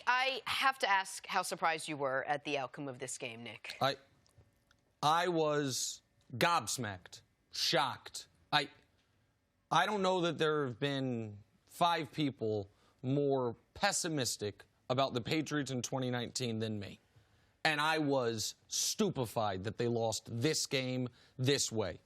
I have to ask how surprised you were at the outcome of this game, Nick. I was gobsmacked, shocked. I don't know that there have been 5 people more pessimistic about the Patriots in 2019 than me. And I was stupefied that they lost this game this way.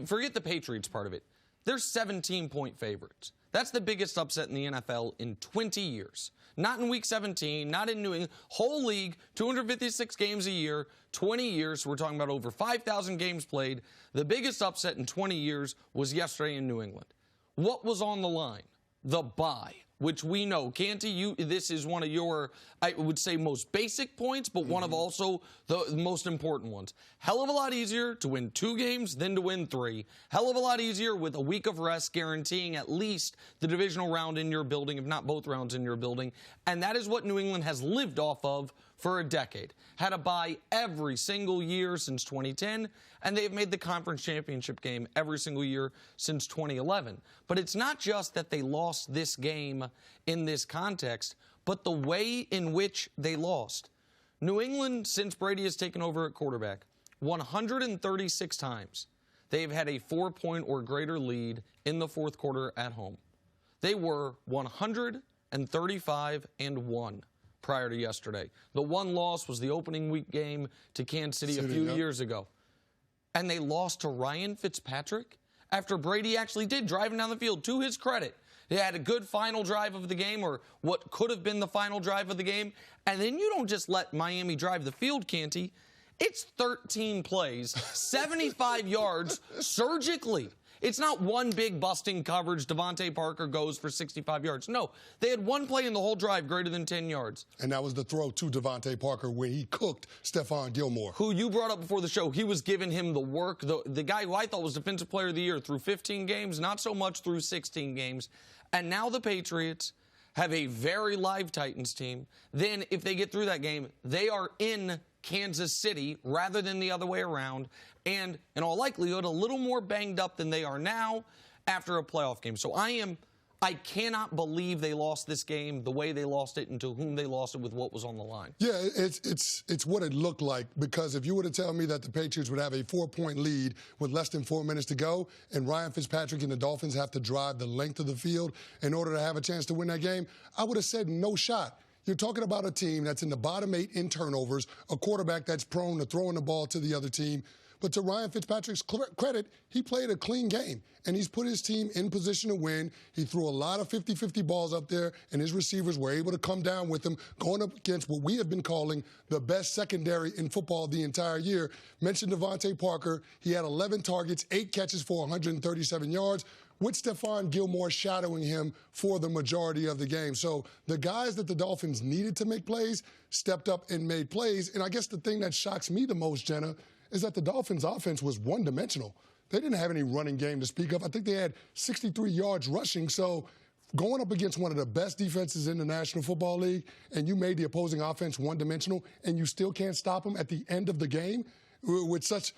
Forget the Patriots part of it. They're 17-point favorites. That's the biggest upset in the NFL in 20 years. Not in Week 17, not in New England. Whole league, 256 games a year, 20 years. We're talking about over 5,000 games played. The biggest upset in 20 years was yesterday in New England. What was on the line? The bye, which we know. Canty, this is one of your, I would say, most basic points, but one of also the most important ones. Hell of a lot easier to win 2 games than to win 3. Hell of a lot easier with a week of rest, guaranteeing at least the divisional round in your building, if not both rounds in your building. And that is what New England has lived off of for a decade. Had a bye every single year since 2010, and they've made the conference championship game every single year since 2011. But it's not just that they lost this game in this context, but the way in which they lost. New England, since Brady has taken over at quarterback, 136 times they've had a 4-point or greater lead in the fourth quarter at home. They were 135-1 prior to yesterday. The one loss was the opening week game to Kansas City a few years ago. And they lost to Ryan Fitzpatrick after Brady actually did, driving down the field, to his credit. They had a good final drive of the game, or what could have been the final drive of the game. And then you don't just let Miami drive the field, Canty. It's 13 plays, 75 yards surgically. It's not one big busting coverage. Devontae Parker goes for 65 yards. No, they had one play in the whole drive greater than 10 yards. And that was the throw to Devontae Parker where he cooked Stephon Gilmore. Who you brought up before the show. He was giving him the work. The guy who I thought was Defensive Player of the Year through 15 games, not so much through 16 games. And now the Patriots have a very live Titans team. Then if they get through that game, they are in Kansas City rather than the other way around, and in all likelihood a little more banged up than they are now after a playoff game. So I cannot believe they lost this game the way they lost it and to whom they lost it with what was on the line. Yeah, it's what it looked like, because if you were to tell me that the Patriots would have a 4-point lead with less than 4 minutes to go and Ryan Fitzpatrick and the Dolphins have to drive the length of the field in order to have a chance to win that game, I would have said no shot. You're talking about a team that's in the bottom 8 in turnovers, a quarterback that's prone to throwing the ball to the other team. But to Ryan Fitzpatrick's credit, he played a clean game, and he's put his team in position to win. He threw a lot of 50-50 balls up there, and his receivers were able to come down with him, going up against what we have been calling the best secondary in football the entire year. Mentioned Devontae Parker. He had 11 targets, 8 catches for 137 yards, with Stephon Gilmore shadowing him for the majority of the game. So the guys that the Dolphins needed to make plays stepped up and made plays. And I guess the thing that shocks me the most, Jenna, is that the Dolphins' offense was one-dimensional. They didn't have any running game to speak of. I think they had 63 yards rushing. So going up against one of the best defenses in the National Football League, and you made the opposing offense one-dimensional, and you still can't stop them at the end of the game with such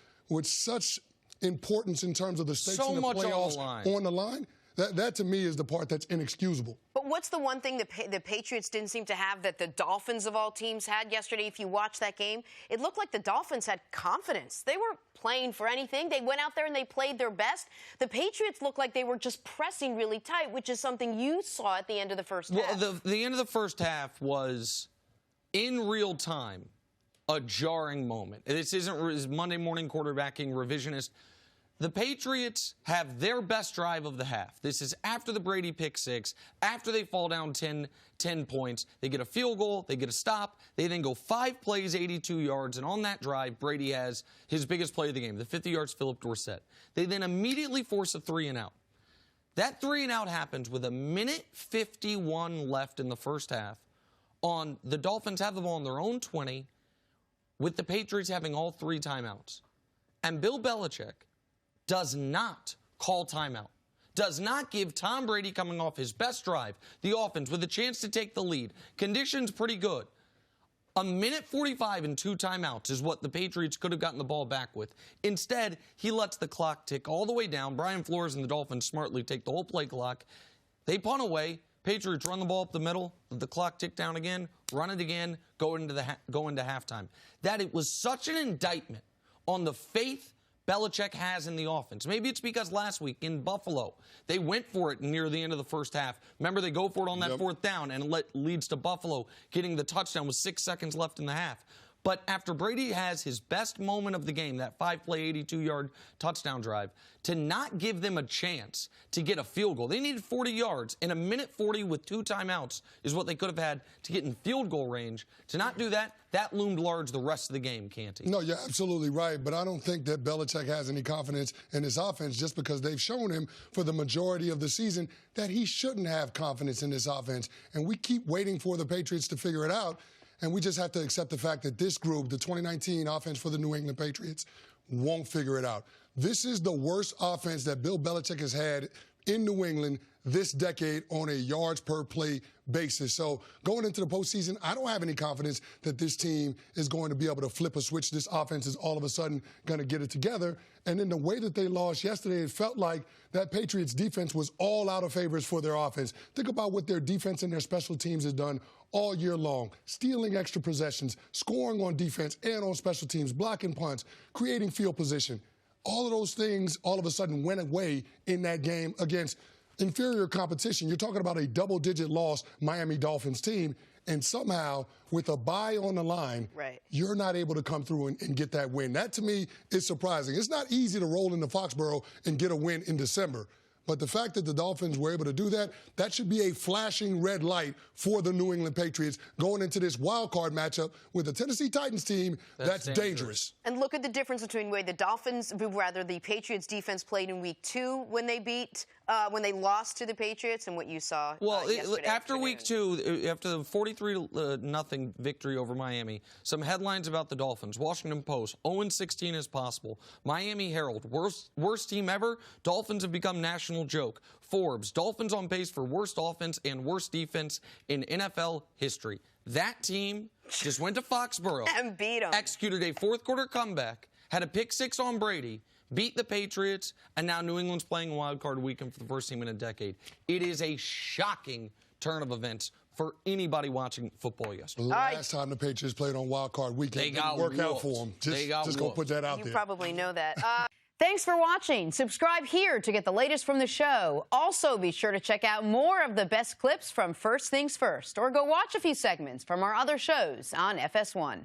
importance in terms of the stakes in the playoffs on the line. That to me is the part that's inexcusable. But what's the one thing the Patriots didn't seem to have that the Dolphins of all teams had yesterday? If you watch that game, it looked like the Dolphins had confidence. They weren't playing for anything. They went out there and they played their best. The Patriots looked like they were just pressing really tight, which is something you saw at the end of the first half. Well, the end of the first half was, in real time, a jarring moment. This isn't Monday morning quarterbacking revisionist. The Patriots have their best drive of the half. This is after the Brady pick six, after they fall down 10 points. They get a field goal, they get a stop. They then go 5 plays, 82 yards, and on that drive, Brady has his biggest play of the game, the 50 yards Philip Dorsett. They then immediately force a 3-and-out. That 3-and-out happens with 1:51 left in the first half. The Dolphins have the ball on their own 20, with the Patriots having all 3 timeouts. And Bill Belichick does not call timeout, does not give Tom Brady, coming off his best drive, the offense with a chance to take the lead. Conditions pretty good. 1:45 and 2 timeouts is what the Patriots could have gotten the ball back with. Instead, he lets the clock tick all the way down. Brian Flores and the Dolphins smartly take the whole play clock. They punt away. Patriots run the ball up the middle, the clock tick down again, run it again, go into halftime. That it was such an indictment on the faith Belichick has in the offense. Maybe it's because last week in Buffalo, they went for it near the end of the first half. Remember, they go for it on that fourth down, and it leads to Buffalo getting the touchdown with 6 seconds left in the half. But after Brady has his best moment of the game, that 5-play, 82-yard touchdown drive, to not give them a chance to get a field goal. They needed 40 yards. In a minute 40 with 2 timeouts is what they could have had to get in field goal range. To not do that, that loomed large the rest of the game, Canty. No, you're absolutely right, but I don't think that Belichick has any confidence in his offense just because they've shown him for the majority of the season that he shouldn't have confidence in this offense. And we keep waiting for the Patriots to figure it out. And we just have to accept the fact that this group, the 2019 offense for the New England Patriots, won't figure it out. This is the worst offense that Bill Belichick has had in New England this decade on a yards per play basis. So going into the postseason, I don't have any confidence that this team is going to be able to flip a switch. This offense is all of a sudden going to get it together. And in the way that they lost yesterday, it felt like that Patriots defense was all out of favors for their offense. Think about what their defense and their special teams has done all year long, stealing extra possessions, scoring on defense and on special teams, blocking punts, creating field position. All of those things all of a sudden went away in that game against inferior competition. You're talking about a double-digit loss Miami Dolphins team, and somehow with a bye on the line, you're not able to come through and get that win. That, to me, is surprising. It's not easy to roll into Foxborough and get a win in December. But the fact that the Dolphins were able to do that, that should be a flashing red light for the New England Patriots going into this wild card matchup with the Tennessee Titans team that's dangerous. And look at the difference between the way the Patriots defense played in week 2 when they lost to the Patriots and what you saw yesterday after week 2, after the 43-0 victory over Miami, some headlines about the Dolphins. Washington Post, 0-16 as possible. Miami Herald, worst team ever. Dolphins have become national joke. Forbes, Dolphins on pace for worst offense and worst defense in NFL history. That team just went to Foxborough and beat them. Executed a fourth-quarter comeback, had a pick-6 on Brady, beat the Patriots, and now New England's playing a wild card weekend for the first team in a decade. It is a shocking turn of events for anybody watching football yesterday. Last time the Patriots played on wild card weekend, it didn't work out for them. Just going to put that out there. You probably know that. Thanks for watching. Subscribe here to get the latest from the show. Also, be sure to check out more of the best clips from First Things First, or go watch a few segments from our other shows on FS1.